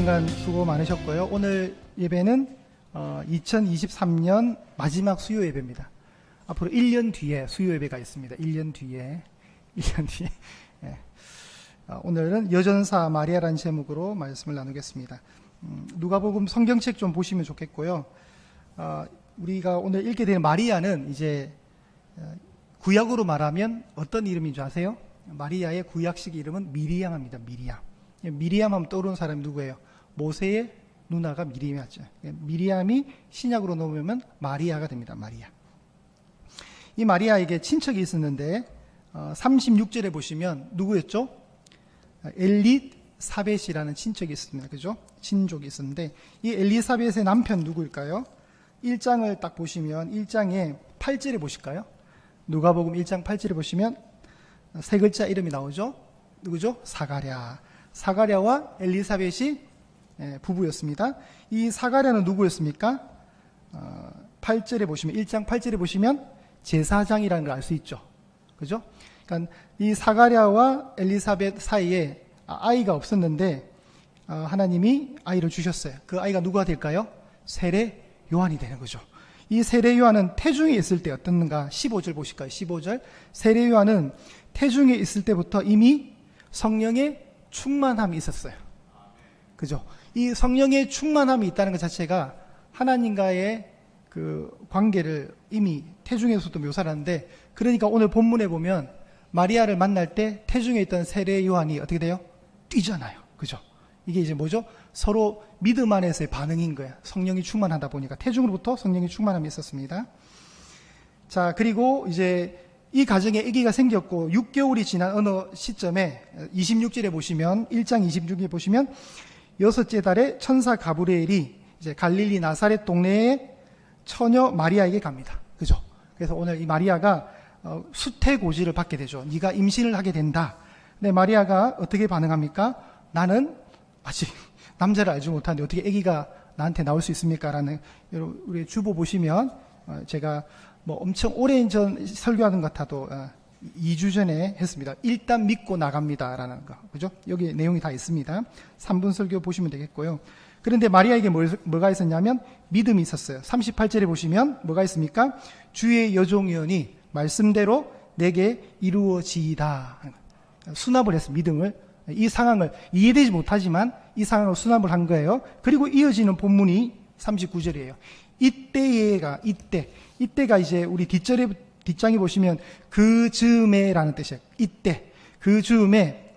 2년간 수고 많으셨고요. 오늘 예배는 2023년 마지막 수요 예배입니다. 앞으로 1년 뒤에 수요 예배가 있습니다. 1년 뒤에. 예. 오늘은 여전사 마리아라는 제목으로 말씀을 나누겠습니다. 누가복음 성경책 좀 보시면 좋겠고요. 우리가 오늘 읽게 되는 마리아는 이제 구약으로 말하면 어떤 이름인 줄 아세요? 마리아의 구약식 이름은 미리암입니다. 미리암 하면 떠오르는 사람이 누구예요? 모세의 누나가 미리암이었죠. 미리암이 신약으로 넘으면 마리아가 됩니다. 마리아. 이 마리아에게 친척이 있었는데 36절에 보시면 누구였죠? 엘리사벳이라는 친척이 있습니다. 그죠? 친족이 있었는데 이 엘리사벳의 남편 누구일까요? 1장을 딱 보시면 1장에 8절에 보실까요? 누가복음 1장 8절에 보시면 세 글자 이름이 나오죠? 누구죠? 사가랴와 엘리사벳이 부부였습니다. 이 사가랴는 누구였습니까? 8절에 보시면 1장 8절에 보시면 제사장이라는 걸 알 수 있죠. 그죠? 그러니까 이 사가랴와 엘리사벳 사이에 아이가 없었는데 하나님이 아이를 주셨어요. 그 아이가 누가 될까요? 세례 요한이 되는 거죠. 이 세례 요한은 태중에 있을 때 어떻는가? 15절 보실까요? 15절. 세례 요한은 태중에 있을 때부터 이미 성령의 충만함이 있었어요. 그죠? 이 성령의 충만함이 있다는 것 자체가 하나님과의 그 관계를 이미 태중에서도 묘사를 하는데, 그러니까 오늘 본문에 보면 마리아를 만날 때 태중에 있던 세례 요한이 어떻게 돼요? 뛰잖아요. 그죠? 이게 이제 뭐죠? 서로 믿음 안에서의 반응인 거예요. 성령이 충만하다 보니까 태중으로부터 성령이 충만함이 있었습니다. 자, 그리고 이제 이 가정에 아기가 생겼고 6개월이 지난 어느 시점에 26절에 보시면 1장 26절에 보시면 여섯째 달에 천사 가브리엘이 이제 갈릴리 나사렛 동네에 처녀 마리아에게 갑니다. 그죠? 그래서 오늘 이 마리아가 수태고지를 받게 되죠. 네가 임신을 하게 된다. 근데 마리아가 어떻게 반응합니까? 나는 아직 남자를 알지 못하는데 어떻게 아기가 나한테 나올 수 있습니까? 라는, 우리 주보 보시면 제가 뭐 엄청 오랜 전 설교하는 것 같아도 2주 전에 했습니다. 일단 믿고 나갑니다 라는 거. 그죠? 여기 내용이 다 있습니다. 3분 설교 보시면 되겠고요. 그런데 마리아에게 뭐가 있었냐면 믿음이 있었어요. 38절에 보시면 뭐가 있습니까? 주의 여종이오니 말씀대로 내게 이루어지이다. 수납을 했어요. 믿음을. 이 상황을 이해되지 못하지만 이 상황을 수납을 한 거예요. 그리고 이어지는 본문이 39절이에요. 이때가 이제 우리 뒷장에 보시면 그 즈음에라는 뜻이에요. 이때. 그 즈음에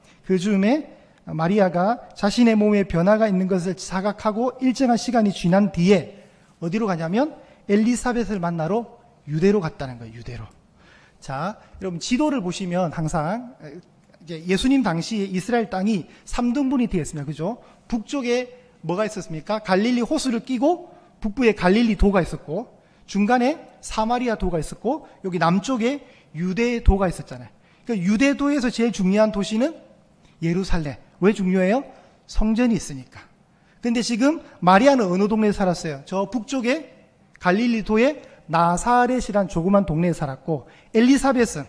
마리아가 자신의 몸에 변화가 있는 것을 자각하고 일정한 시간이 지난 뒤에 어디로 가냐면 엘리사벳을 만나러 유대로 갔다는 거예요. 유대로. 자, 여러분 지도를 보시면 항상 이제 예수님 당시에 이스라엘 땅이 3등분이 되어 있습니다. 그죠? 북쪽에 뭐가 있었습니까? 갈릴리 호수를 끼고 북부에 갈릴리 도가 있었고 중간에 사마리아 도가 있었고 여기 남쪽에 유대 도가 있었잖아요. 그러니까 유대도에서 제일 중요한 도시는 예루살렘. 왜 중요해요? 성전이 있으니까. 근데 지금 마리아는 어느 동네에 살았어요? 저 북쪽에 갈릴리 도의 나사렛이란 조그만 동네에 살았고 엘리사벳은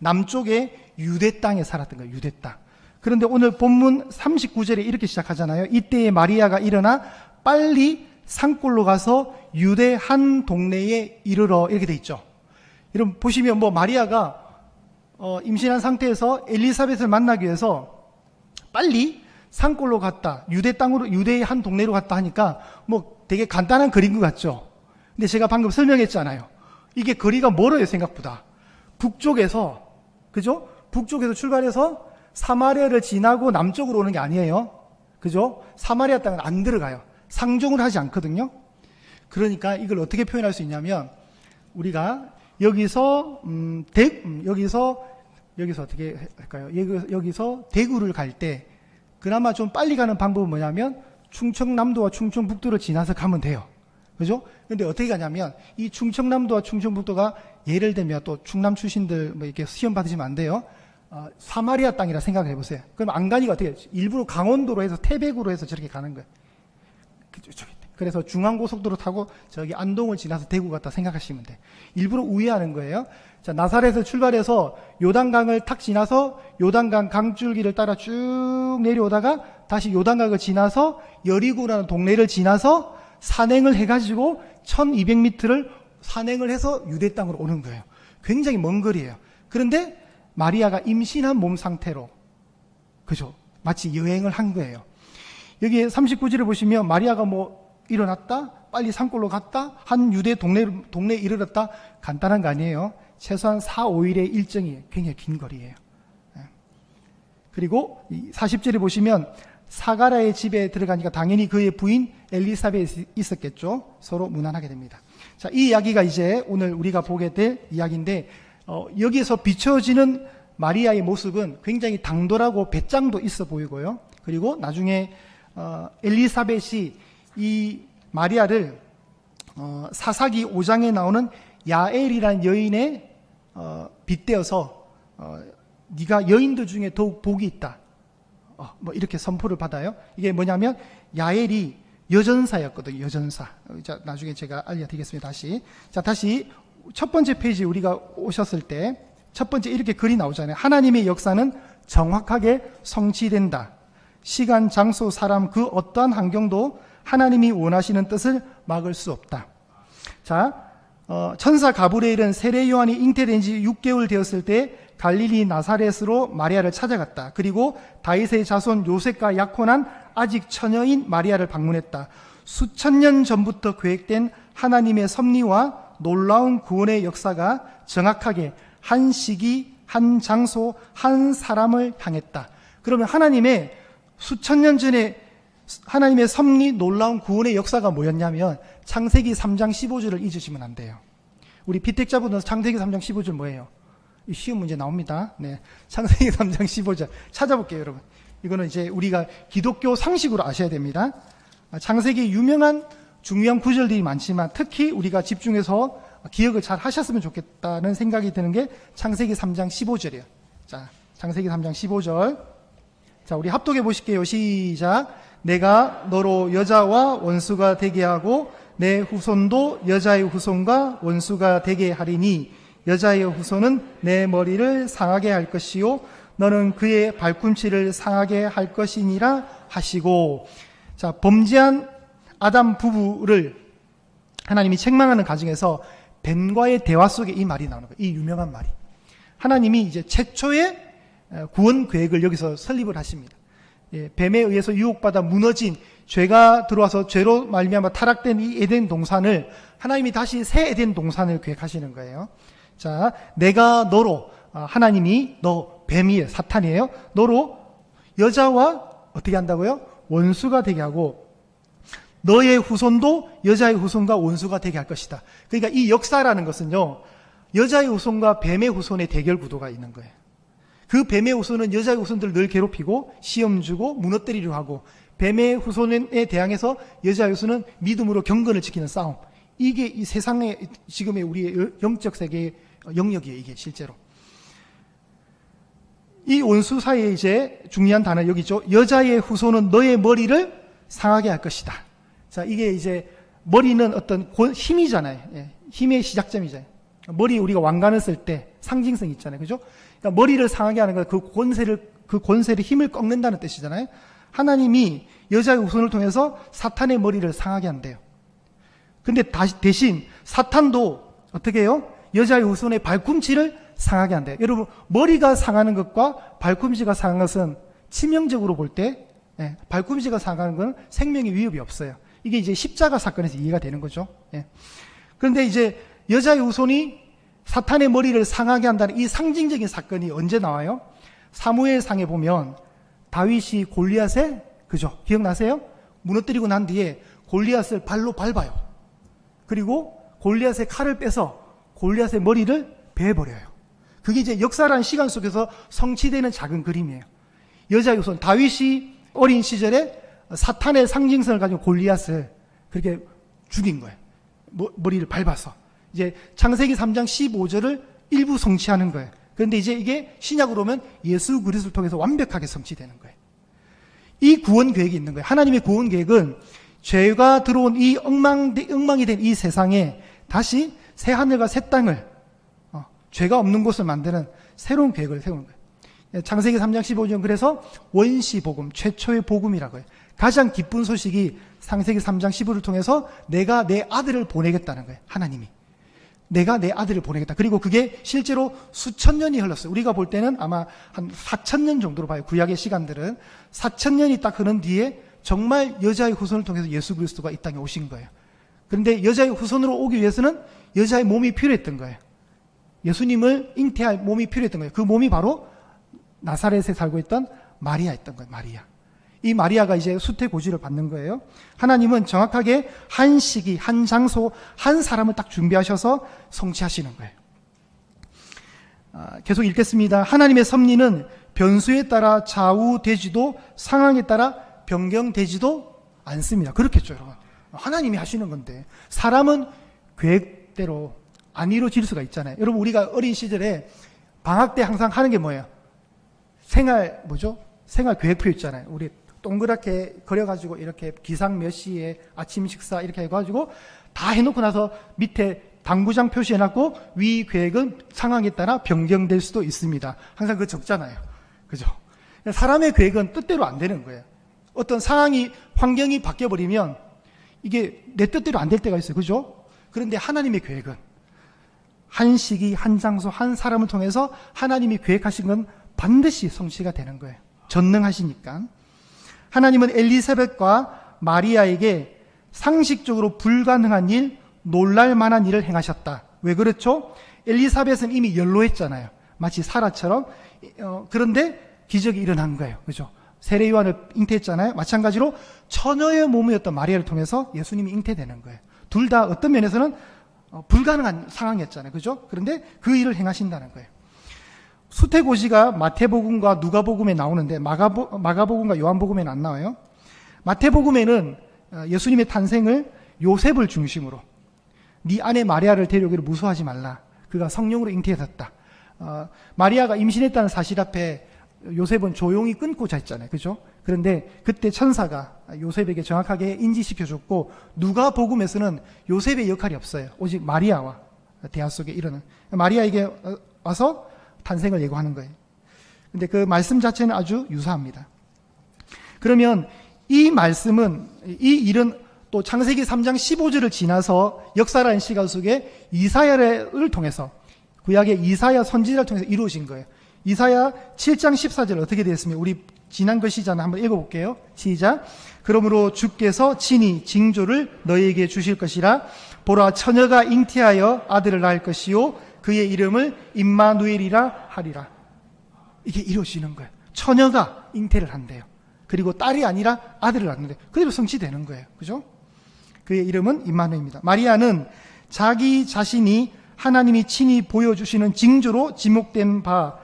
남쪽에 유대 땅에 살았던 거예요. 유대 땅. 그런데 오늘 본문 39절에 이렇게 시작하잖아요. 이때에 마리아가 일어나 빨리 산골로 가서 유대 한 동네에 이르러 이렇게 돼 있죠. 여러분 보시면 뭐 마리아가 임신한 상태에서 엘리사벳을 만나기 위해서 빨리 산골로 갔다. 유대 땅으로 유대의 한 동네로 갔다 하니까 뭐 되게 간단한 거리인 것 같죠. 근데 제가 방금 설명했잖아요. 이게 거리가 멀어요. 생각보다. 북쪽에서 그죠? 북쪽에서 출발해서 사마리아를 지나고 남쪽으로 오는 게 아니에요. 그죠? 사마리아 땅은 안 들어가요. 상종을 하지 않거든요. 그러니까 이걸 어떻게 표현할 수 있냐면 우리가 여기서 어떻게 할까요? 여기서 대구를 갈 때 그나마 좀 빨리 가는 방법은 뭐냐면 충청남도와 충청북도를 지나서 가면 돼요. 그죠? 근데 어떻게 가냐면 이 충청남도와 충청북도가 예를 들면 또 충남 출신들 뭐 이렇게 시험 받으시면 안 돼요. 사마리아 땅이라 생각을 해보세요. 그럼 안 가니까 어떻게 해요? 일부러 강원도로 해서 태백으로 해서 저렇게 가는 거예요. 그래서 중앙고속도로 타고 저기 안동을 지나서 대구 갔다 생각하시면 돼. 일부러 우회하는 거예요. 자, 나사렛에서 출발해서 요단강을 탁 지나서 요단강 강줄기를 따라 쭉 내려오다가 다시 요단강을 지나서 여리고라는 동네를 지나서 산행을 해가지고 1200m를 산행을 해서 유대 땅으로 오는 거예요. 굉장히 먼 거리예요. 그런데 마리아가 임신한 몸 상태로, 그죠? 마치 여행을 한 거예요. 여기 39절을 보시면 마리아가 뭐 일어났다, 빨리 산골로 갔다, 한 유대 동네에 이르렀다, 간단한 거 아니에요. 최소한 4, 5일의 일정이 굉장히 긴 거리예요. 그리고 40절에 보시면 사가라의 집에 들어가니까 당연히 그의 부인 엘리사벳이 있었겠죠. 서로 무난하게 됩니다. 자, 이 이야기가 이제 오늘 우리가 보게 될 이야기인데, 여기에서 비춰지는 마리아의 모습은 굉장히 당돌하고 배짱도 있어 보이고요. 그리고 나중에 엘리사벳이 이 마리아를 사사기 5장에 나오는 야엘이라는 여인의 빗대어서 네가 여인들 중에 더욱 복이 있다, 뭐 이렇게 선포를 받아요. 이게 뭐냐면 야엘이 여전사였거든요. 여전사. 자, 나중에 제가 알려드리겠습니다. 다시 첫 번째 페이지 우리가 오셨을 때 첫 번째 이렇게 글이 나오잖아요. 하나님의 역사는 정확하게 성취된다. 시간, 장소, 사람 그 어떠한 환경도 하나님이 원하시는 뜻을 막을 수 없다. 자, 천사 가브리엘은 세례 요한이 잉태된 지 6개월 되었을 때 갈릴리 나사렛으로 마리아를 찾아갔다. 그리고 다윗의 자손 요셉과 약혼한 아직 처녀인 마리아를 방문했다. 수천 년 전부터 계획된 하나님의 섭리와 놀라운 구원의 역사가 정확하게 한 시기, 한 장소, 한 사람을 향했다. 그러면 하나님의 수천 년 전에 하나님의 섭리, 놀라운 구원의 역사가 뭐였냐면 창세기 3장 15절을 잊으시면 안 돼요. 우리 비택자분들 창세기 3장 15절 뭐예요? 쉬운 문제 나옵니다. 네, 창세기 3장 15절 찾아볼게요, 여러분. 이거는 이제 우리가 기독교 상식으로 아셔야 됩니다. 창세기 유명한 중요한 구절들이 많지만 특히 우리가 집중해서 기억을 잘 하셨으면 좋겠다는 생각이 드는 게 창세기 3장 15절이에요. 자, 창세기 3장 15절. 자, 우리 합독해 보실게요. 시작. 내가 너로 여자와 원수가 되게 하고 내 후손도 여자의 후손과 원수가 되게 하리니 여자의 후손은 내 머리를 상하게 할 것이요 너는 그의 발꿈치를 상하게 할 것이니라 하시고. 자, 범죄한 아담 부부를 하나님이 책망하는 과정에서 뱀과의 대화 속에 이 말이 나오는 거예요. 이 유명한 말이. 하나님이 이제 최초의 구원 계획을 여기서 설립을 하십니다. 뱀에 의해서 유혹받아 무너진, 죄가 들어와서 죄로 말미암아 타락된 이 에덴 동산을 하나님이 다시 새 에덴 동산을 계획하시는 거예요. 자, 내가 너로, 하나님이 너 뱀이에요, 사탄이에요. 너로 여자와 어떻게 한다고요? 원수가 되게 하고 너의 후손도 여자의 후손과 원수가 되게 할 것이다. 그러니까 이 역사라는 것은요, 여자의 후손과 뱀의 후손의 대결 구도가 있는 거예요. 그 뱀의 후손은 여자의 후손들을 늘 괴롭히고 시험 주고 무너뜨리려 하고, 뱀의 후손에 대항해서 여자의 후손은 믿음으로 경건을 지키는 싸움. 이게 이 세상의 지금의 우리의 영적 세계의 영역이에요. 이게 실제로. 이 원수 사이에 이제 중요한 단어 여기죠. 여자의 후손은 너의 머리를 상하게 할 것이다. 자, 이게 이제 머리는 어떤 힘이잖아요. 예, 힘의 시작점이잖아요. 머리 우리가 왕관을 쓸 때 상징성 있잖아요. 그죠? 그러니까 머리를 상하게 하는 건 그 권세를 힘을 꺾는다는 뜻이잖아요. 하나님이 여자의 후손을 통해서 사탄의 머리를 상하게 한대요. 근데 대신 사탄도 어떻게 해요? 여자의 후손의 발꿈치를 상하게 한대요. 여러분, 머리가 상하는 것과 발꿈치가 상한 것은 치명적으로 볼 때, 발꿈치가 상하는 건 생명의 위협이 없어요. 이게 이제 십자가 사건에서 이해가 되는 거죠. 예. 그런데 이제 여자의 후손이 사탄의 머리를 상하게 한다는 이 상징적인 사건이 언제 나와요? 사무엘상에 보면 다윗이 골리앗에, 그죠? 기억나세요? 무너뜨리고 난 뒤에 골리앗을 발로 밟아요. 그리고 골리앗의 칼을 빼서 골리앗의 머리를 베어버려요. 그게 이제 역사라는 시간 속에서 성취되는 작은 그림이에요. 여자의 후손 다윗이 어린 시절에 사탄의 상징성을 가지고 골리앗을 그렇게 죽인 거예요. 머리를 밟아서. 이제 창세기 3장 15절을 일부 성취하는 거예요. 그런데 이제 이게 신약으로 오면 예수 그리스도를 통해서 완벽하게 성취되는 거예요. 이 구원 계획이 있는 거예요. 하나님의 구원 계획은 죄가 들어온 이 엉망이 된 이 세상에 다시 새 하늘과 새 땅을, 죄가 없는 곳을 만드는 새로운 계획을 세우는 거예요. 창세기 3장 15절 그래서 원시 복음, 최초의 복음이라고 해요. 가장 기쁜 소식이 창세기 3장 15를 통해서 내가 내 아들을 보내겠다는 거예요. 하나님이. 내가 내 아들을 보내겠다. 그리고 그게 실제로 수천 년이 흘렀어요. 우리가 볼 때는 아마 한 4,000년 정도로 봐요. 구약의 시간들은 4,000년이 딱 흐른 뒤에 정말 여자의 후손을 통해서 예수 그리스도가 이 땅에 오신 거예요. 그런데 여자의 후손으로 오기 위해서는 여자의 몸이 필요했던 거예요. 예수님을 잉태할 몸이 필요했던 거예요. 그 몸이 바로 나사렛에 살고 있던 마리아였던 거예요. 마리아. 이 마리아가 이제 수태고지를 받는 거예요. 하나님은 정확하게 한 시기, 한 장소, 한 사람을 딱 준비하셔서 성취하시는 거예요. 계속 읽겠습니다. 하나님의 섭리는 변수에 따라 좌우되지도 상황에 따라 변경되지도 않습니다. 그렇겠죠, 여러분. 하나님이 하시는 건데 사람은 계획대로 안 이루어질 수가 있잖아요. 여러분, 우리가 어린 시절에 방학 때 항상 하는 게 뭐예요? 생활 계획표 있잖아요. 우리 동그랗게 그려가지고 이렇게 기상 몇 시에 아침 식사 이렇게 해가지고 다 해놓고 나서 밑에 당구장 표시해놨고 위 계획은 상황에 따라 변경될 수도 있습니다. 항상 그거 적잖아요. 그죠? 사람의 계획은 뜻대로 안 되는 거예요. 어떤 상황이, 환경이 바뀌어버리면 이게 내 뜻대로 안 될 때가 있어요. 그죠? 그런데 하나님의 계획은 한 시기, 한 장소, 한 사람을 통해서 하나님이 계획하신 건 반드시 성취가 되는 거예요. 전능하시니까. 하나님은 엘리사벳과 마리아에게 상식적으로 불가능한 일, 놀랄 만한 일을 행하셨다. 왜 그렇죠? 엘리사벳은 이미 연로했잖아요. 마치 사라처럼. 그런데 기적이 일어난 거예요. 그죠? 세례 요한을 잉태했잖아요. 마찬가지로 처녀의 몸이었던 마리아를 통해서 예수님이 잉태되는 거예요. 둘 다 어떤 면에서는 불가능한 상황이었잖아요. 그죠? 그런데 그 일을 행하신다는 거예요. 수태고지가 마태복음과 누가복음에 나오는데 마가복음과 요한복음에는 안 나와요. 마태복음에는 예수님의 탄생을 요셉을 중심으로 네 아내 마리아를 데려오기를 무서워하지 말라. 그가 성령으로 잉태해졌다. 마리아가 임신했다는 사실 앞에 요셉은 조용히 끊고 잤잖아요. 그죠? 그런데 그때 천사가 요셉에게 정확하게 인지시켜줬고 누가복음에서는 요셉의 역할이 없어요. 오직 마리아와 대화 속에 일어나는 마리아에게 와서 탄생을 예고하는 거예요. 근데 그 말씀 자체는 아주 유사합니다. 그러면 이 말씀은, 이 일은 또 창세기 3장 15절을 지나서 역사라는 시간 속에 이사야를 통해서, 구약의 이사야 선지자를 통해서 이루어진 거예요. 이사야 7장 14절 어떻게 되었습니까? 우리 지난 것이잖아요. 한번 읽어볼게요. 시작. 그러므로 주께서 친히 징조를 너희에게 주실 것이라. 보라, 처녀가 잉태하여 아들을 낳을 것이요 그의 이름을 임마누엘이라 하리라. 이게 이루어지는 거예요. 처녀가 잉태를 한대요. 그리고 딸이 아니라 아들을 낳는데 그대로 성취되는 거예요. 그죠? 그의 이름은 임마누엘입니다. 마리아는 자기 자신이 하나님이 친히 보여주시는 징조로 지목된 바로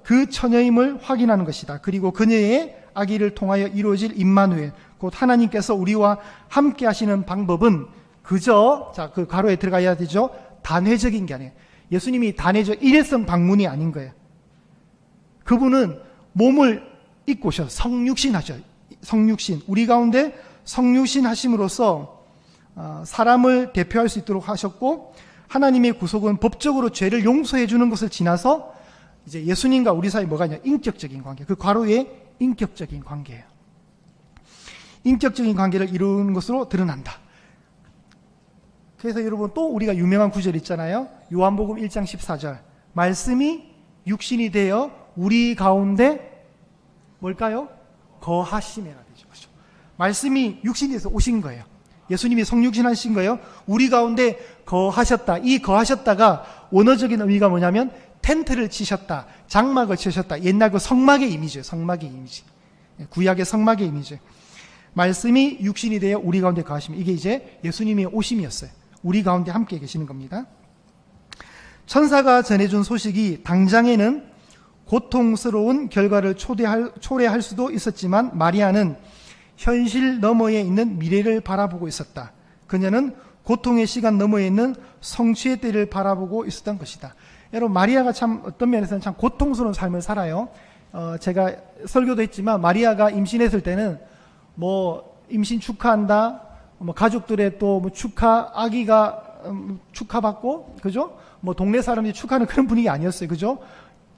그 처녀임을 확인하는 것이다. 그리고 그녀의 아기를 통하여 이루어질 임마누엘, 곧 하나님께서 우리와 함께 하시는 방법은 그저, 그 가로에 들어가야 되죠. 단회적인 게 아니에요. 예수님이 단회적 일회성 방문이 아닌 거예요. 그분은 몸을 입고 오셔서 성육신 하셔요. 성육신. 우리 가운데 성육신 하심으로써 사람을 대표할 수 있도록 하셨고, 하나님의 구속은 법적으로 죄를 용서해 주는 것을 지나서 이제 예수님과 우리 사이 뭐가 있냐? 인격적인 관계. 그 괄호에 인격적인 관계예요. 인격적인 관계를 이루는 것으로 드러난다. 그래서 여러분 또 우리가 유명한 구절 있잖아요. 요한복음 1장 14절. 말씀이 육신이 되어 우리 가운데 뭘까요? 거하시매라 되죠. 그렇죠? 말씀이 육신이 돼서 오신 거예요. 예수님이 성육신하신 거예요. 우리 가운데 거하셨다. 이 거하셨다가 원어적인 의미가 뭐냐면 텐트를 치셨다. 장막을 치셨다. 옛날 그 성막의 이미지예요. 성막의 이미지. 구약의 성막의 이미지. 말씀이 육신이 되어 우리 가운데 거하시면 이게 이제 예수님의 오심이었어요. 우리 가운데 함께 계시는 겁니다. 천사가 전해준 소식이 당장에는 고통스러운 결과를 초래할 수도 있었지만 마리아는 현실 너머에 있는 미래를 바라보고 있었다. 그녀는 고통의 시간 너머에 있는 성취의 때를 바라보고 있었던 것이다. 여러분, 마리아가 참 어떤 면에서는 참 고통스러운 삶을 살아요. 제가 설교도 했지만 마리아가 임신했을 때는 뭐 임신 축하한다, 뭐 가족들의 또 뭐 아기가 축하받고, 그죠? 뭐 동네 사람들이 축하하는 그런 분위기 아니었어요. 그죠?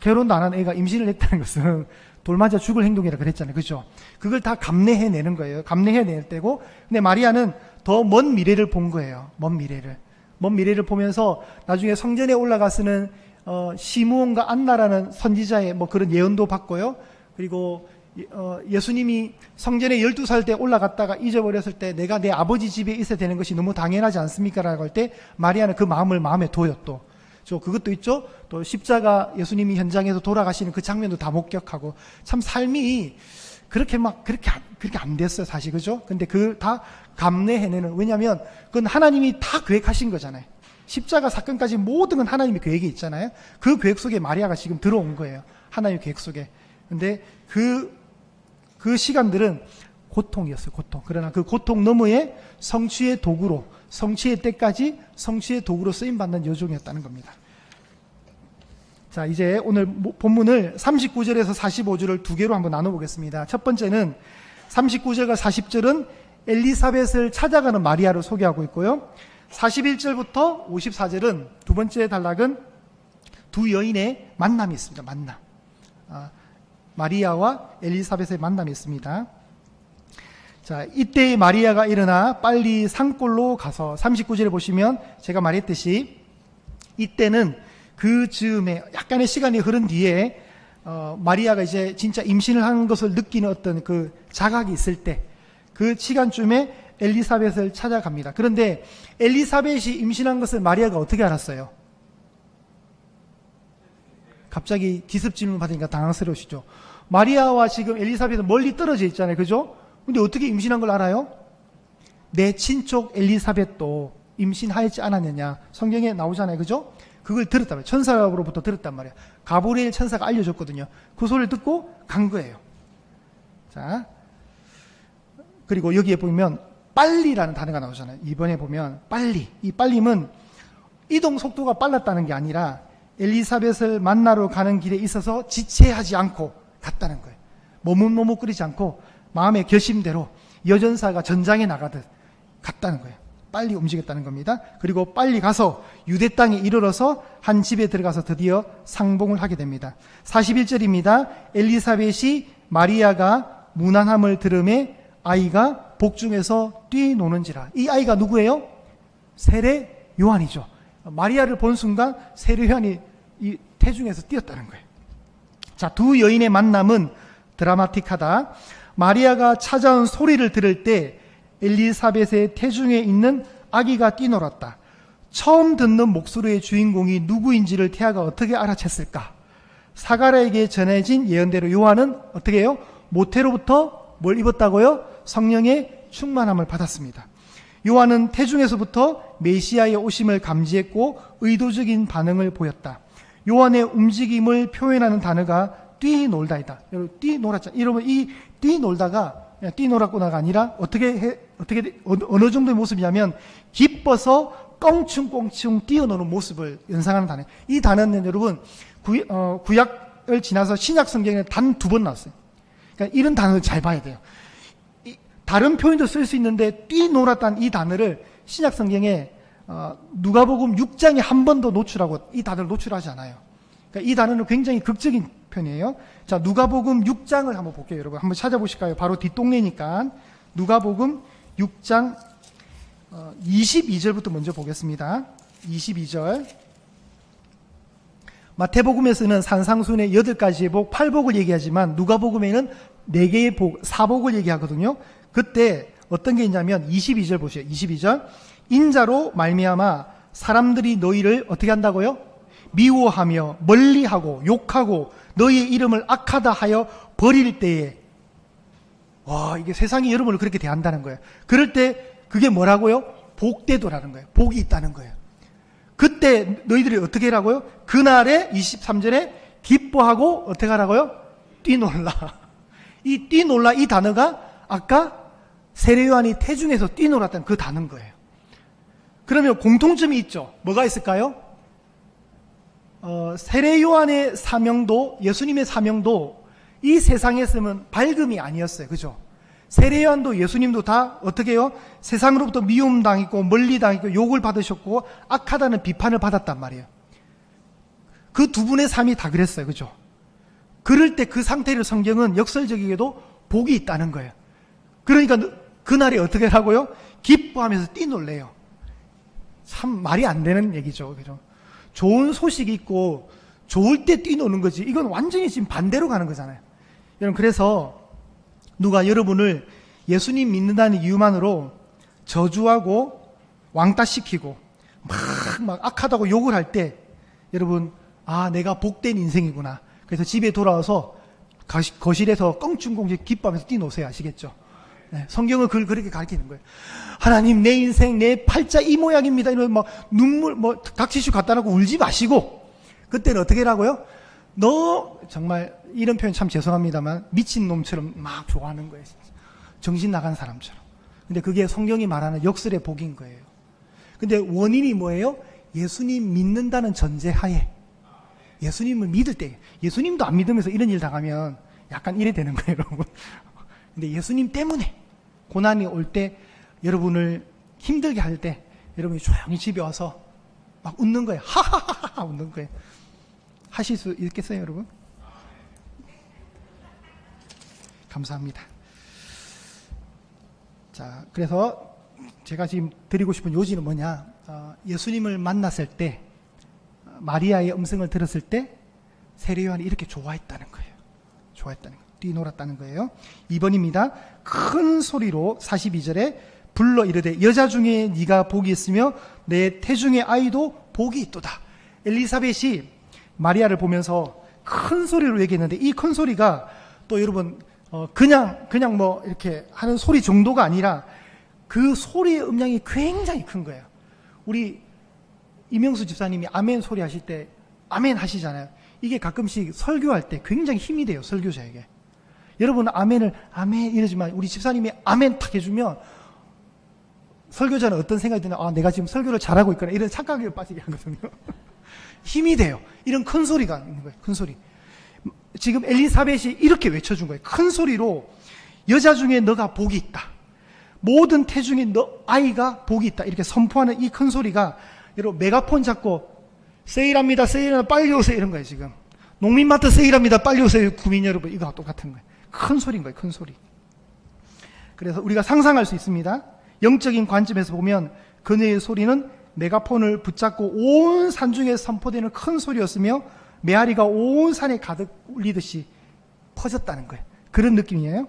결혼도 안 한 애가 임신을 했다는 것은 돌 맞아 죽을 행동이라 그랬잖아요. 그죠? 그걸 다 감내해내는 거예요. 감내해낼 때고, 근데 마리아는 더 먼 미래를 본 거예요. 먼 미래를 보면서 나중에 성전에 올라가서는 시므온과 안나라는 선지자의 뭐 그런 예언도 받고요. 그리고 예수님이 성전에 12살 때 올라갔다가 잊어버렸을 때 내가 내 아버지 집에 있어야 되는 것이 너무 당연하지 않습니까? 라고 할 때 마리아는 그 마음을 마음에 둬요. 또 그것도 있죠. 또 십자가 예수님이 현장에서 돌아가시는 그 장면도 다 목격하고, 참 삶이 그렇게 안 됐어요, 사실. 그죠? 근데 그걸 다 감내해내는, 왜냐면 그건 하나님이 다 계획하신 거잖아요. 십자가 사건까지 모든 건 하나님의 계획이 있잖아요. 그 계획 속에 마리아가 지금 들어온 거예요. 하나님의 계획 속에. 근데 그 시간들은 고통이었어요, 고통. 그러나 그 고통 너머에 성취의 도구로, 성취의 때까지 성취의 도구로 쓰임받는 여종이었다는 겁니다. 자, 이제 오늘 본문을 39절에서 45절을 두 개로 한번 나눠보겠습니다. 첫 번째는 39절과 40절은 엘리사벳을 찾아가는 마리아를 소개하고 있고요. 41절부터 54절은 두 번째 단락은 두 여인의 만남이 있습니다. 만남. 마리아와 엘리사벳의 만남이 있습니다. 자, 이때 마리아가 일어나 빨리 산골로 가서, 39절에 보시면 제가 말했듯이 이때는 그 즈음에 약간의 시간이 흐른 뒤에 마리아가 이제 진짜 임신을 한 것을 느끼는 어떤 그 자각이 있을 때, 그 시간쯤에 엘리사벳을 찾아갑니다. 그런데 엘리사벳이 임신한 것을 마리아가 어떻게 알았어요? 갑자기 기습 질문 받으니까 당황스러우시죠? 마리아와 지금 엘리사벳은 멀리 떨어져 있잖아요. 그죠? 근데 어떻게 임신한 걸 알아요? 내 친족 엘리사벳도 임신하였지 않았느냐. 성경에 나오잖아요. 그죠? 그걸 들었단 말이에요. 천사로부터 들었단 말이에요. 가브리엘 천사가 알려줬거든요. 그 소리를 듣고 간 거예요. 자, 그리고 여기에 보면 빨리라는 단어가 나오잖아요. 이번에 보면 빨리. 이 빨림은 이동 속도가 빨랐다는 게 아니라 엘리사벳을 만나러 가는 길에 있어서 지체하지 않고 갔다는 거예요. 머뭇머뭇거리지 않고 마음의 결심대로 여전사가 전장에 나가듯 갔다는 거예요. 빨리 움직였다는 겁니다. 그리고 빨리 가서 유대 땅에 이르러서 한 집에 들어가서 드디어 상봉을 하게 됩니다. 41절입니다. 엘리사벳이 마리아가 무난함을 들음에 아이가 복중에서 뛰노는지라. 이 아이가 누구예요? 세례 요한이죠. 마리아를 본 순간 세례 요한이 이 태중에서 뛰었다는 거예요. 자, 두 여인의 만남은 드라마틱하다. 마리아가 찾아온 소리를 들을 때 엘리사벳의 태중에 있는 아기가 뛰놀았다. 처음 듣는 목소리의 주인공이 누구인지를 태아가 어떻게 알아챘을까? 사가랴에게 전해진 예언대로 요한은 어떻게 해요? 모태로부터 뭘 입었다고요? 성령의 충만함을 받았습니다. 요한은 태중에서부터 메시아의 오심을 감지했고 의도적인 반응을 보였다. 요한의 움직임을 표현하는 단어가 뛰놀다이다. 여러분, 뛰놀았죠. 여러분, 이 뛰놀다가 그냥 뛰놀았구나가 아니라 어느 정도의 모습이냐면 기뻐서 껑충껑충 뛰어노는 모습을 연상하는 단어예요. 이 단어는 여러분 구약을 지나서 신약 성경에 단 2번 나왔어요. 그러니까 이런 단어를 잘 봐야 돼요. 다른 표현도 쓸 수 있는데 뛰놀았다는 이 단어를 신약 성경에 누가복음 6장에 한 번 더 노출하고 이 단어를 노출하지 않아요. 그러니까 이 단어는 굉장히 극적인 편이에요. 자, 누가복음 6장을 한번 볼게요. 여러분 한번 찾아보실까요? 바로 뒷동네니까 누가복음 6장 22절부터 먼저 보겠습니다. 22절. 마태복음에서는 산상순의 8가지의 복, 8복을 얘기하지만 누가복음에는 4개의 복, 4복을 얘기하거든요. 그때 어떤 게 있냐면 22절 보세요. 22절. 인자로 말미암아 사람들이 너희를 어떻게 한다고요? 미워하며 멀리하고 욕하고 너희의 이름을 악하다 하여 버릴 때에, 와, 이게 세상이 여러분을 그렇게 대한다는 거예요. 그럴 때 그게 뭐라고요? 복되도라는 거예요. 복이 있다는 거예요. 그때 너희들이 어떻게 하라고요? 그날에 23절에 기뻐하고 어떻게 하라고요? 뛰놀라. 이 뛰놀라 이 단어가 아까 세례 요한이 태중에서 뛰놀았던 그 단어인 거예요. 그러면 공통점이 있죠. 뭐가 있을까요? 세례 요한의 사명도, 예수님의 사명도 이 세상에서는 밝음이 아니었어요. 그죠? 세례 요한도 예수님도 다 어떻게 해요? 세상으로부터 미움 당했고 멀리 당했고 욕을 받으셨고 악하다는 비판을 받았단 말이에요. 그 두 분의 삶이 다 그랬어요. 그죠? 그럴 때 그 상태를 성경은 역설적이게도 복이 있다는 거예요. 그러니까 그날이 어떻게 하고요? 기뻐하면서 뛰놀래요. 참 말이 안 되는 얘기죠. 그죠? 좋은 소식이 있고 좋을 때 뛰노는 거지. 이건 완전히 지금 반대로 가는 거잖아요. 여러분, 그래서 누가 여러분을 예수님 믿는다는 이유만으로 저주하고 왕따시키고 막 악하다고 욕을 할 때 여러분, 아, 내가 복된 인생이구나. 그래서 집에 돌아와서 거실에서 껑충껑충 기뻐하면서 뛰노세요. 아시겠죠? 네, 성경은 그걸 그렇게 가르치는 거예요. 하나님, 내 인생, 내 팔자 이 모양입니다. 이런 막 눈물, 닥치슈 갖다 놓고 울지 마시고, 그때는 어떻게 하라고요? 너 정말 이런 표현 참 죄송합니다만 미친 놈처럼 막 좋아하는 거예요. 진짜. 정신 나간 사람처럼. 근데 그게 성경이 말하는 역설의 복인 거예요. 근데 원인이 뭐예요? 예수님 믿는다는 전제하에, 예수님을 믿을 때, 예수님도 안 믿으면서 이런 일 당하면 약간 이래 되는 거예요, 여러분. 근데 예수님 때문에 고난이 올 때, 여러분을 힘들게 할 때 여러분이 조용히 집에 와서 막 웃는 거예요. 하하하하 웃는 거예요. 하실 수 있겠어요, 여러분? 감사합니다. 자, 그래서 제가 지금 드리고 싶은 요지는 뭐냐? 예수님을 만났을 때, 마리아의 음성을 들었을 때 세례 요한이 이렇게 좋아했다는 거예요. 좋아했다는 거예요. 뛰놀았다는 거예요. 2번입니다. 큰 소리로 42절에 불러 이르되 여자 중에 네가 복이 있으며 내 태중의 아이도 복이 있도다. 엘리사벳이 마리아를 보면서 큰 소리로 얘기했는데, 이 큰 소리가 또 여러분 그냥 뭐 이렇게 하는 소리 정도가 아니라 그 소리의 음량이 굉장히 큰 거예요. 우리 이명수 집사님이 아멘 소리 하실 때 아멘 하시잖아요. 이게 가끔씩 설교할 때 굉장히 힘이 돼요, 설교자에게. 여러분 아멘을 아멘 이러지만 우리 집사님이 아멘 탁 해주면 설교자는 어떤 생각이 드나? 아, 내가 지금 설교를 잘하고 있구나, 이런 착각에 빠지게 하거든요. 힘이 돼요. 이런 큰 소리가 있는 거예요. 큰 소리. 지금 엘리사벳이 이렇게 외쳐준 거예요. 큰 소리로 여자 중에 너가 복이 있다. 모든 태중에 너 아이가 복이 있다. 이렇게 선포하는 이 큰 소리가, 여러분 메가폰 잡고 세일합니다, 세일합니다, 빨리 오세요 이런 거예요. 지금 농민마트 세일합니다, 빨리 오세요 구민 여러분, 이거 똑같은 거예요. 큰 소리인 거예요. 큰 소리. 그래서 우리가 상상할 수 있습니다. 영적인 관점에서 보면 그녀의 소리는 메가폰을 붙잡고 온 산중에 선포되는 큰 소리였으며 메아리가 온 산에 가득 울리듯이 퍼졌다는 거예요. 그런 느낌이에요.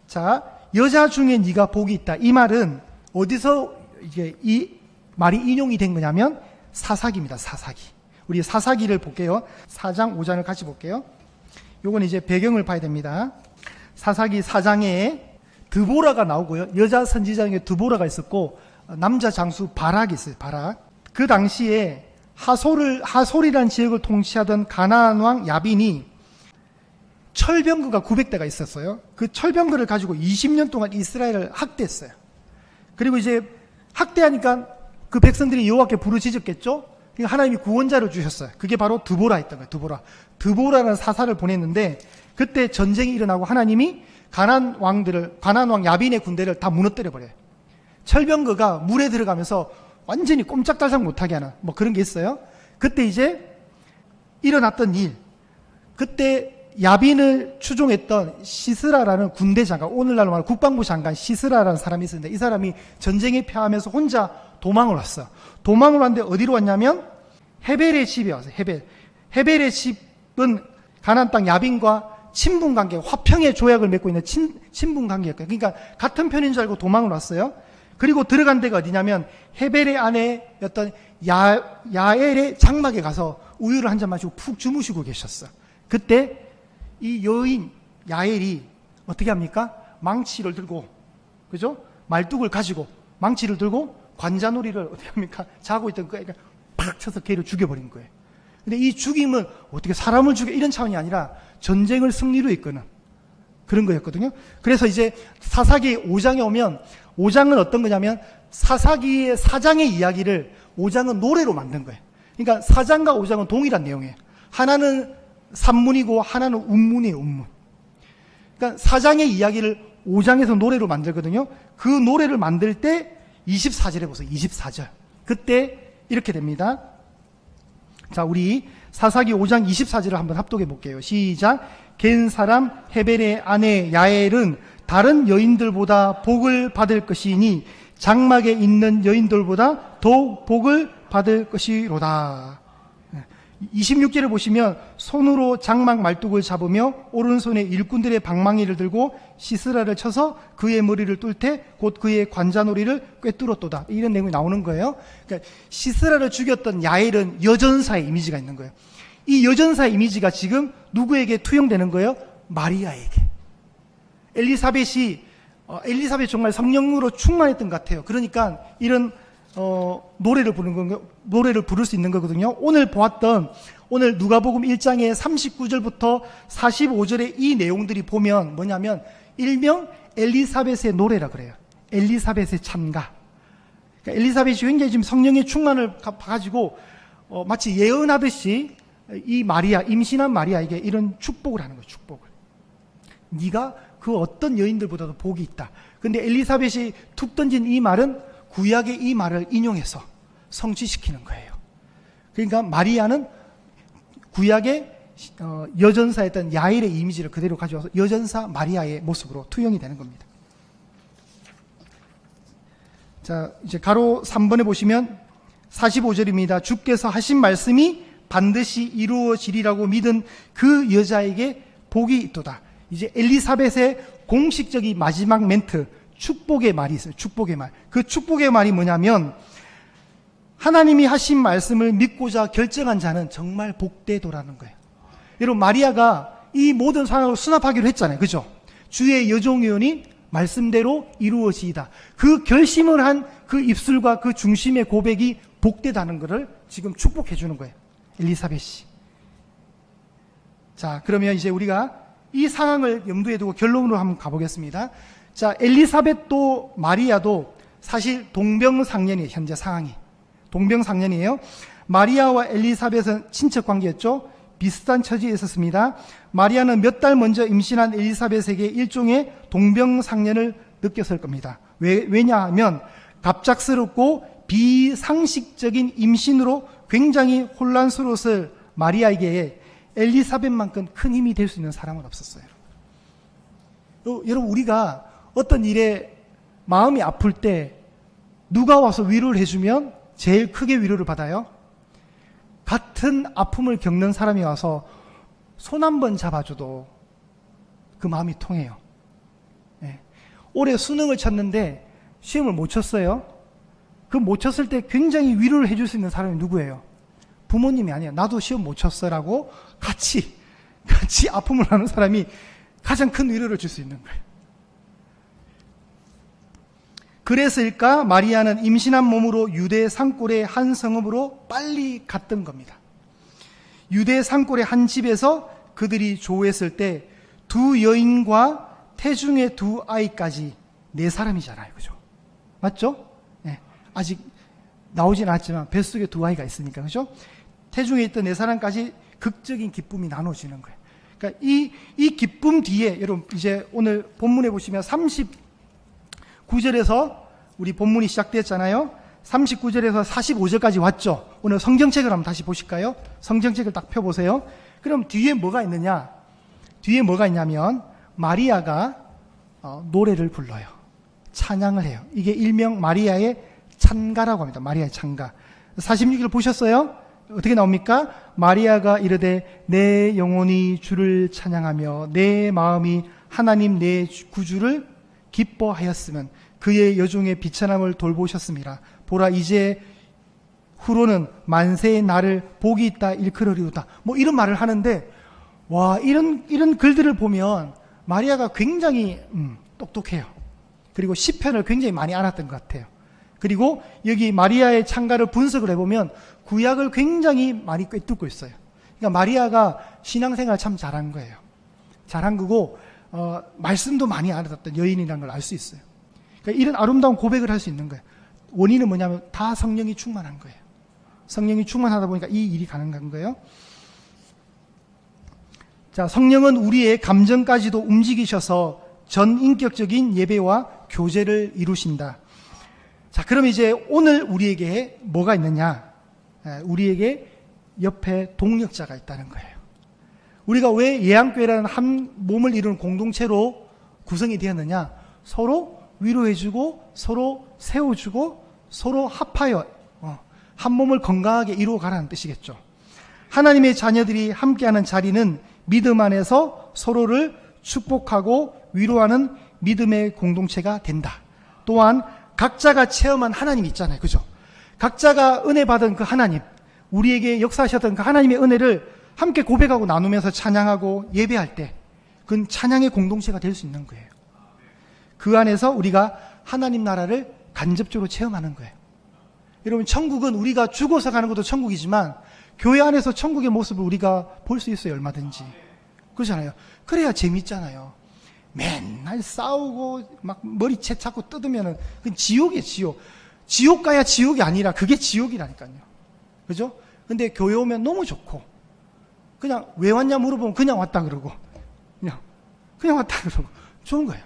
자, 여자 중에 네가 복이 있다. 이 말은 어디서 이게 이 말이 인용이 된 거냐면 사사기입니다. 사사기. 우리 사사기를 볼게요. 4장 5장을 같이 볼게요. 요건 이제 배경을 봐야 됩니다. 사사기 4장에 드보라가 나오고요. 여자 선지자 중에 드보라가 있었고 남자 장수 바락이 있어요. 바락. 그 당시에 하솔이라는 지역을 통치하던 가나안 왕 야빈이 철병거가 900대가 있었어요. 그 철병거를 가지고 20년 동안 이스라엘을 학대했어요. 그리고 이제 학대하니까 그 백성들이 여호와께 부르짖었겠죠. 그러니까 하나님이 구원자를 주셨어요. 그게 바로 드보라였던 거예요. 드보라라는 사사를 보냈는데, 그때 전쟁이 일어나고 하나님이 가나안 왕 야빈의 군대를 다 무너뜨려 버려요. 철병거가 물에 들어가면서 완전히 꼼짝달싹 못하게 하는 뭐 그런 게 있어요. 그때 이제 일어났던 일, 그때 야빈을 추종했던 시스라라는 군대 장관, 오늘날로 말하면 국방부 장관 시스라라는 사람이 있었는데, 이 사람이 전쟁에 패하면서 혼자 도망을 왔어요. 도망을 왔는데 어디로 왔냐면 헤벨의 집에 왔어요. 헤벨의 집은 가나안 땅 야빈과 친분 관계, 화평의 조약을 맺고 있는 친분 관계였거든요. 그러니까 같은 편인 줄 알고 도망을 왔어요. 그리고 들어간 데가 어디냐면 헤벨의 아내였던 야엘의 장막에 가서 우유를 한 잔 마시고 푹 주무시고 계셨어. 그때 이 여인 야엘이 어떻게 합니까? 망치를 들고, 그죠? 말뚝을 가지고 망치를 들고 관자놀이를 어떻게 합니까? 자고 있던 거에 팍 쳐서 걔를 죽여버린 거예요. 근데 이 죽임은 어떻게 사람을 죽여, 이런 차원이 아니라 전쟁을 승리로 이끄는 그런 거였거든요. 그래서 이제 사사기 5장에 오면, 5장은 어떤 거냐면 사사기의 4장의 이야기를 5장은 노래로 만든 거예요. 그러니까 4장과 5장은 동일한 내용이에요. 하나는 산문이고 하나는 운문이에요. 운문. 그러니까 4장의 이야기를 5장에서 노래로 만들거든요. 그 노래를 만들 때 24절에 보세요. 24절. 그때 이렇게 됩니다. 자, 우리 사사기 5장 24절을 한번 합독해 볼게요. 시작. 겐 사람 헤벨의 아내 야엘은 다른 여인들보다 복을 받을 것이니 장막에 있는 여인들보다 더욱 복을 받을 것이로다. 26절을 보시면 손으로 장막 말뚝을 잡으며 오른손에 일꾼들의 방망이를 들고 시스라를 쳐서 그의 머리를 뚫되 곧 그의 관자놀이를 꿰뚫었도다. 이런 내용이 나오는 거예요. 그러니까 시스라를 죽였던 야엘은 여전사의 이미지가 있는 거예요. 이 여전사의 이미지가 지금 누구에게 투영되는 거예요? 마리아에게. 엘리사벳이 정말 성령으로 충만했던 것 같아요. 그러니까 이런 노래를 부를 수 있는 거거든요. 오늘 누가복음 1장의 39절부터 45절의 이 내용들이 보면 뭐냐면 일명 엘리사벳의 노래라 그래요. 엘리사벳의 찬가. 그러니까 엘리사벳이 굉장히 지금 성령의 충만을 가지고 마치 예언하듯이 이 마리아, 임신한 마리아에게 이런 축복을 하는 거예요. 축복을. 네가 그 어떤 여인들보다도 복이 있다. 근데 엘리사벳이 툭 던진 이 말은 구약의 이 말을 인용해서 성취시키는 거예요. 그러니까 마리아는 구약의 여전사였던 야일의 이미지를 그대로 가져와서 여전사 마리아의 모습으로 투영이 되는 겁니다. 자, 이제 가로 3번에 보시면 45절입니다. 주께서 하신 말씀이 반드시 이루어지리라고 믿은 그 여자에게 복이 있도다. 이제 엘리사벳의 공식적인 마지막 멘트, 축복의 말이 있어요. 축복의 말. 그 축복의 말이 뭐냐면 하나님이 하신 말씀을 믿고자 결정한 자는 정말 복되도라는 거예요. 여러분, 마리아가 이 모든 상황을 수납하기로 했잖아요. 그죠? 주의 여종이오니 말씀대로 이루어지이다. 그 결심을 한 그 입술과 그 중심의 고백이 복되다는 것을 지금 축복해 주는 거예요. 엘리사벳이. 자, 그러면 이제 우리가 이 상황을 염두에 두고 결론으로 한번 가보겠습니다. 자, 엘리사벳도 마리아도 사실 동병상련이에요. 현재 상황이. 동병상련이에요. 마리아와 엘리사벳은 친척 관계였죠. 비슷한 처지에 있었습니다. 마리아는 몇 달 먼저 임신한 엘리사벳에게 일종의 동병상련을 느꼈을 겁니다. 왜냐하면 갑작스럽고 비상식적인 임신으로 굉장히 혼란스러웠을 마리아에게 엘리사벳만큼 큰 힘이 될 수 있는 사람은 없었어요. 여러분, 우리가 어떤 일에 마음이 아플 때 누가 와서 위로를 해주면 제일 크게 위로를 받아요? 같은 아픔을 겪는 사람이 와서 손 한 번 잡아줘도 그 마음이 통해요. 네. 올해 수능을 쳤는데 시험을 못 쳤어요. 그 못 쳤을 때 굉장히 위로를 해줄 수 있는 사람이 누구예요? 부모님이 아니에요. 나도 시험 못 쳤어라고 같이 아픔을 하는 사람이 가장 큰 위로를 줄 수 있는 거예요. 그래서일까 마리아는 임신한 몸으로 유대 산골의 한 성읍으로 빨리 갔던 겁니다. 유대 산골의 한 집에서 그들이 조우했을 때 두 여인과 태중의 두 아이까지 네 사람이잖아요. 그죠? 맞죠? 네. 아직 나오진 않았지만 뱃속에 두 아이가 있으니까. 그죠? 태중에 있던 네 사람까지 극적인 기쁨이 나눠지는 거예요. 그러니까 이 기쁨 뒤에 여러분 이제 오늘 본문에 보시면 39절에서 우리 본문이 시작됐잖아요. 39절에서 45절까지 왔죠. 오늘 성경책을 한번 다시 보실까요? 성경책을 딱 펴보세요. 그럼 뒤에 뭐가 있느냐? 뒤에 뭐가 있냐면 마리아가 노래를 불러요. 찬양을 해요. 이게 일명 마리아의 찬가라고 합니다. 마리아의 찬가. 46절 보셨어요? 어떻게 나옵니까? 마리아가 이르되 내 영혼이 주를 찬양하며 내 마음이 하나님 내 구주를 기뻐하였으면 그의 여종의 비천함을 돌보셨습니다. 보라 이제 후로는 만세의 나를 복이 있다 일컬으리로다. 뭐 이런 말을 하는데 와 이런 글들을 보면 마리아가 굉장히 똑똑해요. 그리고 시편을 굉장히 많이 알았던 것 같아요. 그리고 여기 마리아의 찬가를 분석을 해보면 구약을 굉장히 많이 꿰뚫고 있어요. 그러니까 마리아가 신앙생활 참 잘한 거예요. 잘한 거고 말씀도 많이 알았던 여인이라는 걸 알 수 있어요. 그러니까 이런 아름다운 고백을 할 수 있는 거예요. 원인은 뭐냐면 다 성령이 충만한 거예요. 성령이 충만하다 보니까 이 일이 가능한 거예요. 자, 성령은 우리의 감정까지도 움직이셔서 전인격적인 예배와 교제를 이루신다. 자, 그럼 이제 오늘 우리에게 뭐가 있느냐? 우리에게 옆에 동력자가 있다는 거예요. 우리가 왜 예양교회라는 한 몸을 이루는 공동체로 구성이 되었느냐? 서로 위로해주고 서로 세워주고 서로 합하여 한 몸을 건강하게 이루어가라는 뜻이겠죠. 하나님의 자녀들이 함께하는 자리는 믿음 안에서 서로를 축복하고 위로하는 믿음의 공동체가 된다. 또한 각자가 체험한 하나님 있잖아요. 그죠? 각자가 은혜 받은 그 하나님, 우리에게 역사하셨던 그 하나님의 은혜를 함께 고백하고 나누면서 찬양하고 예배할 때 그건 찬양의 공동체가 될 수 있는 거예요. 그 안에서 우리가 하나님 나라를 간접적으로 체험하는 거예요. 여러분, 천국은 우리가 죽어서 가는 것도 천국이지만 교회 안에서 천국의 모습을 우리가 볼 수 있어요. 얼마든지. 그렇잖아요. 그래야 재밌잖아요. 맨날 싸우고 막 머리채 잡고 뜯으면은 그건 지옥이에요. 지옥. 지옥 가야 지옥이 아니라 그게 지옥이라니까요. 그죠? 근데 교회 오면 너무 좋고 그냥 왜 왔냐 물어보면 그냥 왔다 그러고 그냥 왔다 그러고 좋은 거예요.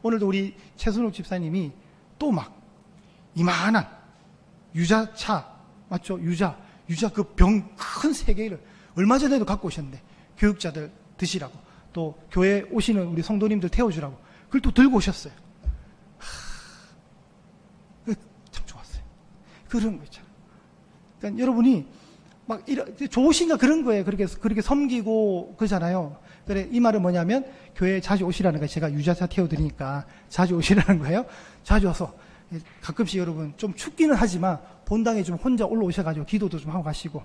오늘도 우리 최순욱 집사님이 또 막 이만한 유자차 맞죠? 유자 그 병 큰 3개를 얼마 전에도 갖고 오셨는데 교육자들 드시라고 또 교회 오시는 우리 성도님들 태워주라고 그걸 또 들고 오셨어요. 참 좋았어요. 그런 거 있잖아요. 그러니까 여러분이 막 좋으신가 그런 거예요. 그렇게 섬기고 그러잖아요. 그래, 이 말은 뭐냐면 교회에 자주 오시라는 거예요. 제가 유자차 태워드리니까 자주 오시라는 거예요. 자주 와서 가끔씩 여러분 좀 춥기는 하지만 본당에 좀 혼자 올라오셔가지고 기도도 좀 하고 가시고,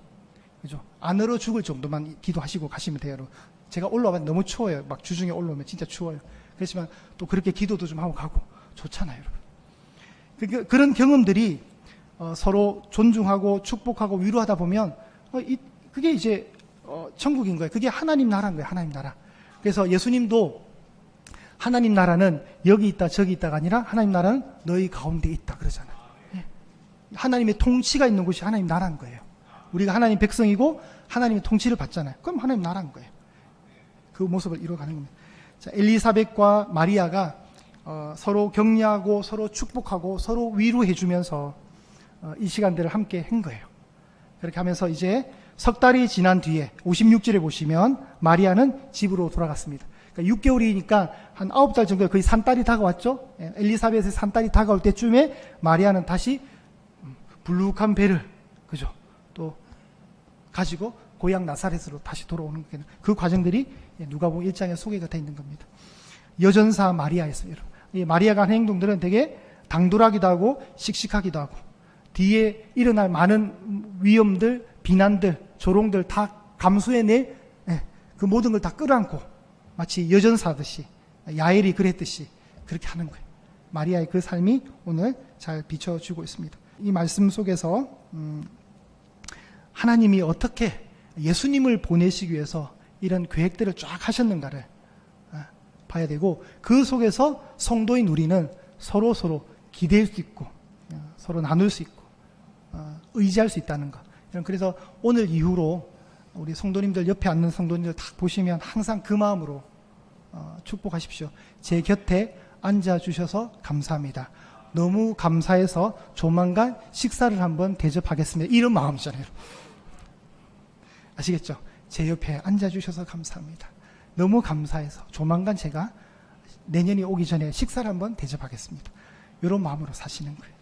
그죠? 안 얼어 죽을 정도만 기도하시고 가시면 돼요. 여러분. 제가 올라가면 너무 추워요. 막 주중에 올라오면 진짜 추워요. 그렇지만 또 그렇게 기도도 좀 하고 가고 좋잖아요, 여러분. 그런 경험들이 서로 존중하고 축복하고 위로하다 보면 그게 이제 천국인 거예요. 그게 하나님 나라인 거예요. 하나님 나라. 그래서 예수님도 하나님 나라는 여기 있다 저기 있다가 아니라 하나님 나라는 너희 가운데 있다 그러잖아요. 하나님의 통치가 있는 곳이 하나님 나라인 거예요. 우리가 하나님 백성이고 하나님의 통치를 받잖아요. 그럼 하나님 나라인 거예요. 그 모습을 이루어가는 겁니다. 자, 엘리사벳과 마리아가 서로 격려하고 서로 축복하고 서로 위로해 주면서 이 시간들을 함께 한 거예요. 그렇게 하면서 이제 석 달이 지난 뒤에 56절에 보시면 마리아는 집으로 돌아갔습니다. 그러니까 6개월이니까 한 9달 정도 거의 산딸이 다가왔죠. 엘리사벳의 산딸이 다가올 때쯤에 마리아는 다시 불룩한 배를 그죠? 또 가지고 고향 나사렛으로 다시 돌아오는 거예요. 그 과정들이 누가복음 1장에 소개가 되어 있는 겁니다. 여전사 마리아였어요. 이 마리아가 하는 행동들은 되게 당돌하기도 하고 씩씩하기도 하고 뒤에 일어날 많은 위험들, 비난들, 조롱들 다 감수해낼 그 모든 걸 다 끌어안고 마치 여전사듯이 야엘이 그랬듯이 그렇게 하는 거예요. 마리아의 그 삶이 오늘 잘 비춰주고 있습니다. 이 말씀 속에서 하나님이 어떻게 예수님을 보내시기 위해서 이런 계획들을 쫙 하셨는가를 봐야 되고 그 속에서 성도인 우리는 서로 기대할 수 있고 서로 나눌 수 있고 의지할 수 있다는 것. 그래서 오늘 이후로 우리 성도님들 옆에 앉는 성도님들 딱 보시면 항상 그 마음으로 축복하십시오. 제 곁에 앉아주셔서 감사합니다. 너무 감사해서 조만간 식사를 한번 대접하겠습니다. 이런 마음이잖아요. 아시겠죠? 제 옆에 앉아주셔서 감사합니다. 너무 감사해서 조만간 제가 내년이 오기 전에 식사를 한번 대접하겠습니다. 이런 마음으로 사시는 거예요.